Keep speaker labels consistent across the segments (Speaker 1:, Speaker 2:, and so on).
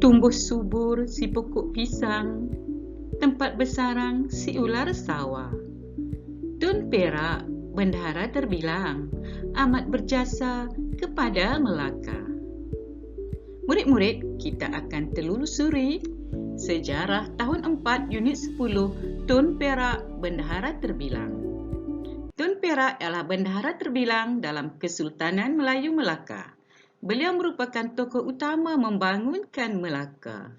Speaker 1: Tumbuh subur si pokok pisang, tempat bersarang si ular sawah. Tun Perak, bendahara terbilang, amat berjasa kepada Melaka. Murid-murid, kita akan telusuri sejarah tahun 4 unit 10 Tun Perak, bendahara terbilang. Tun Perak ialah bendahara terbilang dalam Kesultanan Melayu Melaka. Beliau merupakan tokoh utama membangunkan Melaka.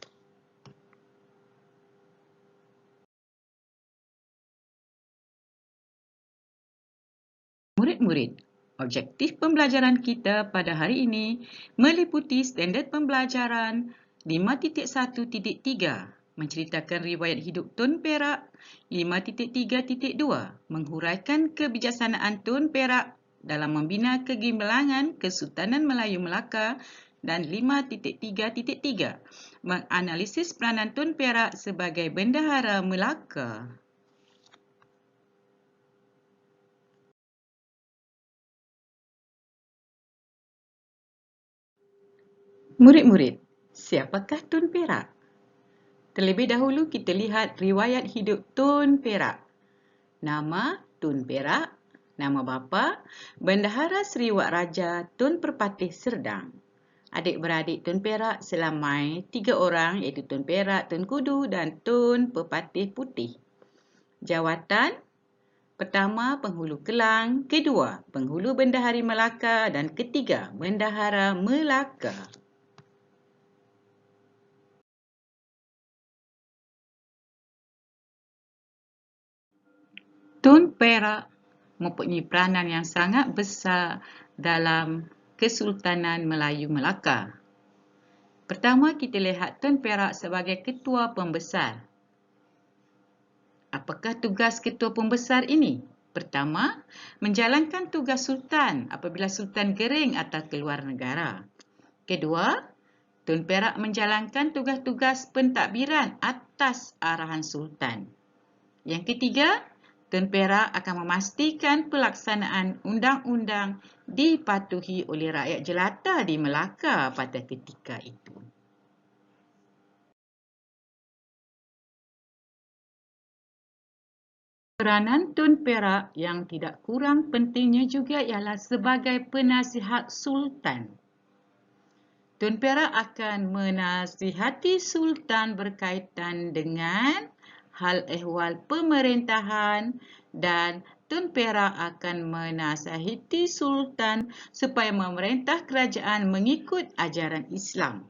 Speaker 1: Murid-murid, objektif pembelajaran kita pada hari ini meliputi standard pembelajaran 5.1.3 menceritakan riwayat hidup Tun Perak, 5.3.2 menghuraikan kebijaksanaan Tun Perak dalam membina kegemilangan Kesultanan Melayu Melaka, dan 5.3.3 menganalisis peranan Tun Perak sebagai bendahara Melaka. Murid-murid, siapakah Tun Perak? Terlebih dahulu kita lihat riwayat hidup Tun Perak. Nama Tun Perak, nama bapa, Bendahara Seri Wak Raja Tun Perpatih Serdang. Adik-beradik Tun Perak selamai 3 orang, iaitu Tun Perak, Tun Kudu dan Tun Pepatih Putih. Jawatan: pertama, Penghulu Kelang; kedua, Penghulu Bendahari Melaka; dan ketiga, Bendahara Melaka. Tun Perak mempunyai peranan yang sangat besar dalam Kesultanan Melayu Melaka. Pertama, kita lihat Tun Perak sebagai ketua pembesar. Apakah tugas ketua pembesar ini? Pertama, menjalankan tugas Sultan apabila Sultan gering atau keluar negara. Kedua, Tun Perak menjalankan tugas-tugas pentadbiran atas arahan Sultan. Yang ketiga, Tun Perak akan memastikan pelaksanaan undang-undang dipatuhi oleh rakyat jelata di Melaka pada ketika itu. Peranan Tun Perak yang tidak kurang pentingnya juga ialah sebagai penasihat Sultan. Tun Perak akan menasihati Sultan berkaitan dengan hal ehwal pemerintahan, dan Tun Perak akan menasihati Sultan supaya memerintah kerajaan mengikut ajaran Islam.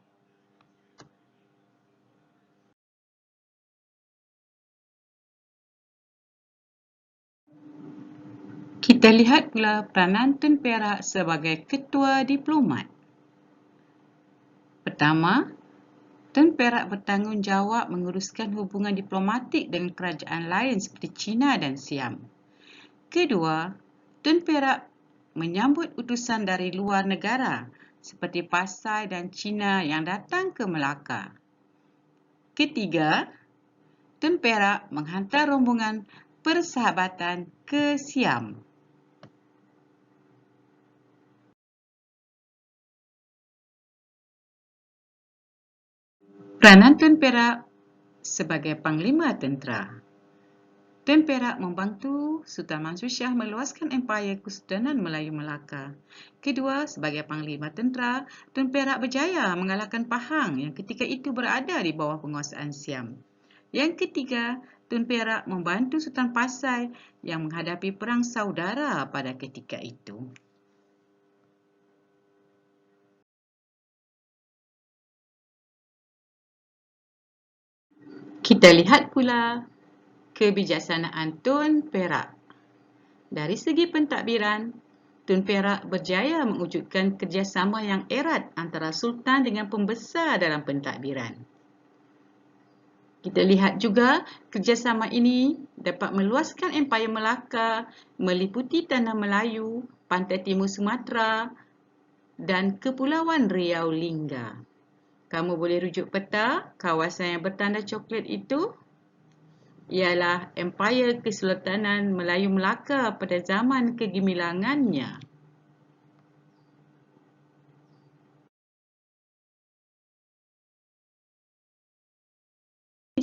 Speaker 1: Kita lihat pula peranan Tun Perak sebagai ketua diplomat. Pertama, Tun Perak bertanggungjawab menguruskan hubungan diplomatik dengan kerajaan lain seperti China dan Siam. Kedua, Tun Perak menyambut utusan dari luar negara seperti Pasai dan China yang datang ke Melaka. Ketiga, Tun Perak menghantar rombongan persahabatan ke Siam. Peranan Tun Perak sebagai Panglima Tentera. Tun Perak membantu Sultan Mansur Shah meluaskan empayar Kesultanan Melayu Melaka. Kedua, sebagai Panglima Tentera, Tun Perak berjaya mengalahkan Pahang yang ketika itu berada di bawah penguasaan Siam. Yang ketiga, Tun Perak membantu Sultan Pasai yang menghadapi perang saudara pada ketika itu. Kita lihat pula kebijaksanaan Tun Perak. Dari segi pentadbiran, Tun Perak berjaya mewujudkan kerjasama yang erat antara Sultan dengan pembesar dalam pentadbiran. Kita lihat juga kerjasama ini dapat meluaskan empayar Melaka meliputi tanah Melayu, pantai timur Sumatera dan Kepulauan Riau Lingga. Kamu boleh rujuk peta kawasan yang bertanda coklat itu ialah empayar Kesultanan Melayu Melaka pada zaman kegemilangannya.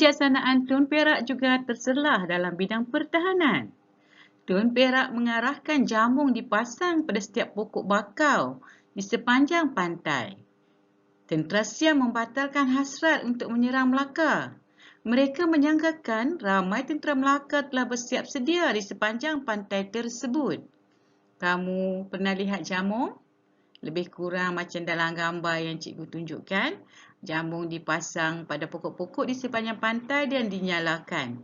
Speaker 1: Kebijaksanaan Tun Perak juga terselah dalam bidang pertahanan. Tun Perak mengarahkan jamung dipasang pada setiap pokok bakau di sepanjang pantai. Tentera Siam membatalkan hasrat untuk menyerang Melaka. Mereka menyangkakan ramai tentera Melaka telah bersiap sedia di sepanjang pantai tersebut. Kamu pernah lihat jamung? Lebih kurang macam dalam gambar yang cikgu tunjukkan. Jamung dipasang pada pokok-pokok di sepanjang pantai dan dinyalakan.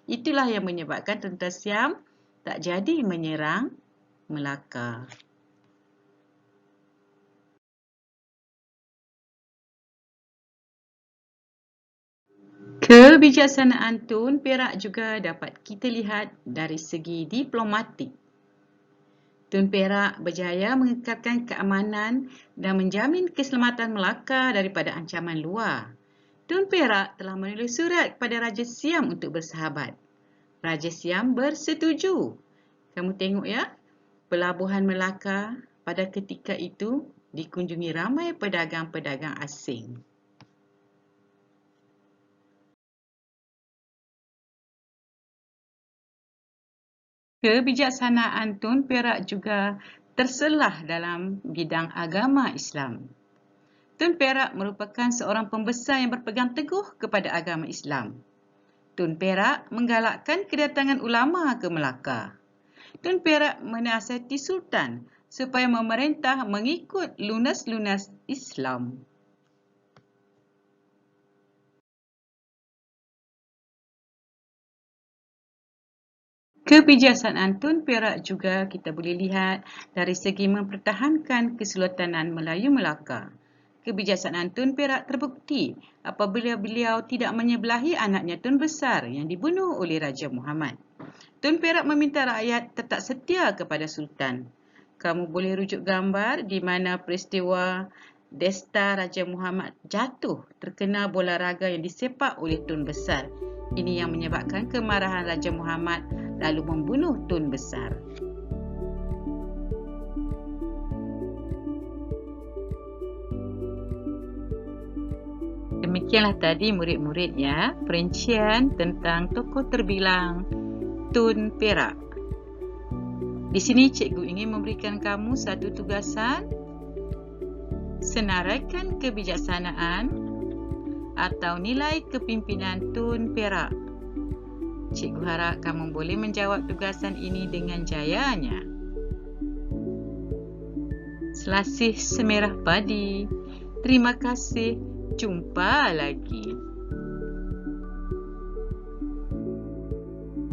Speaker 1: Itulah yang menyebabkan tentera Siam tak jadi menyerang Melaka. Kebijaksanaan Tun Perak juga dapat kita lihat dari segi diplomatik. Tun Perak berjaya mengekalkan keamanan dan menjamin keselamatan Melaka daripada ancaman luar. Tun Perak telah menulis surat kepada Raja Siam untuk bersahabat. Raja Siam bersetuju. Kamu tengok ya, pelabuhan Melaka pada ketika itu dikunjungi ramai pedagang-pedagang asing. Kebijaksanaan Tun Perak juga terselah dalam bidang agama Islam. Tun Perak merupakan seorang pembesar yang berpegang teguh kepada agama Islam. Tun Perak menggalakkan kedatangan ulama ke Melaka. Tun Perak menasihati Sultan supaya memerintah mengikut lunas-lunas Islam. Kebijaksanaan Tun Perak juga kita boleh lihat dari segi mempertahankan Kesultanan Melayu Melaka. Kebijaksanaan Tun Perak terbukti apabila beliau tidak menyebelahi anaknya Tun Besar yang dibunuh oleh Raja Muhammad. Tun Perak meminta rakyat tetap setia kepada Sultan. Kamu boleh rujuk gambar di mana peristiwa Desta Raja Muhammad jatuh terkena bola raga yang disepak oleh Tun Besar. Ini yang menyebabkan kemarahan Raja Muhammad lalu membunuh Tun Besar. Demikianlah tadi murid-murid ya, perincian tentang tokoh terbilang Tun Perak. Di sini cikgu ingin memberikan kamu satu tugasan, senaraikan kebijaksanaan atau nilai kepimpinan Tun Perak. Cikgu harap kamu boleh menjawab tugasan ini dengan jayanya. Selasih semerah padi. Terima kasih. Jumpa lagi.